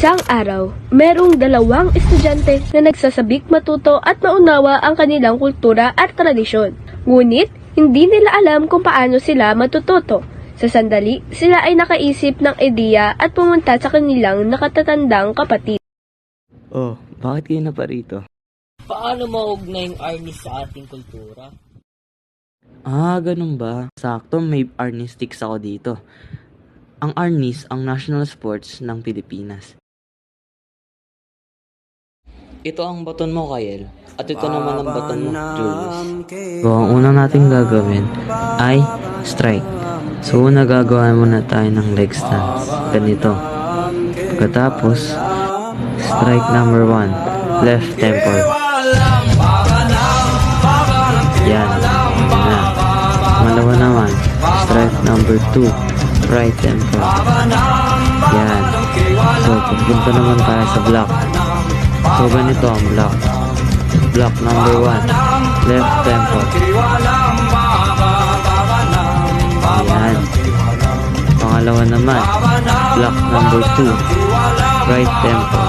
Isang araw, merong dalawang estudyante na nagsasabik matuto at maunawa ang kanilang kultura at tradisyon. Ngunit, hindi nila alam kung paano sila matututo. Sa sandali, sila ay nakaisip ng ideya at pumunta sa kanilang nakatatandang kapatid. Oh, bakit kayo na pa rito? Paano maugnay yung arnis sa ating kultura? Ganun ba? Sakto, may arnis sticks ako dito. Ang arnis ang national sports ng Pilipinas. Ito ang baton mo, Kyle. At ito naman ang baton mo, Julius. So, ang una natin gagawin ay strike. So, una gagawa muna tayo ng leg stance. Ganito. Pagkatapos, strike number 1, left temple. Yan. Na. Malawa naman, strike number 2, right temple. Yan. So, pagpunta naman tayo sa block. So, ganito ang block. Block number 1, left temple. Yan. Pangalawa naman, block number 2, right temple.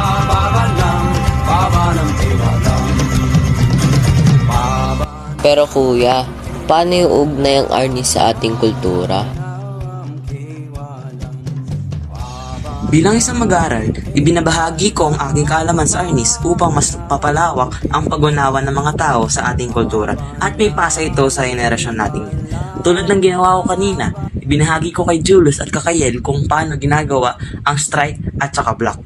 Pero kuya, paano yung ugnay ang arnis sa ating kultura? Bilang isang mag-aaral, ibinabahagi ko ang aking kaalaman sa arnis upang mas papalawak ang pag-unawa ng mga tao sa ating kultura at may pasa ito sa henerasyon natin. Tulad ng ginawa ko kanina, ibinahagi ko kay Julius at Kakayel kung paano ginagawa ang strike at saka block.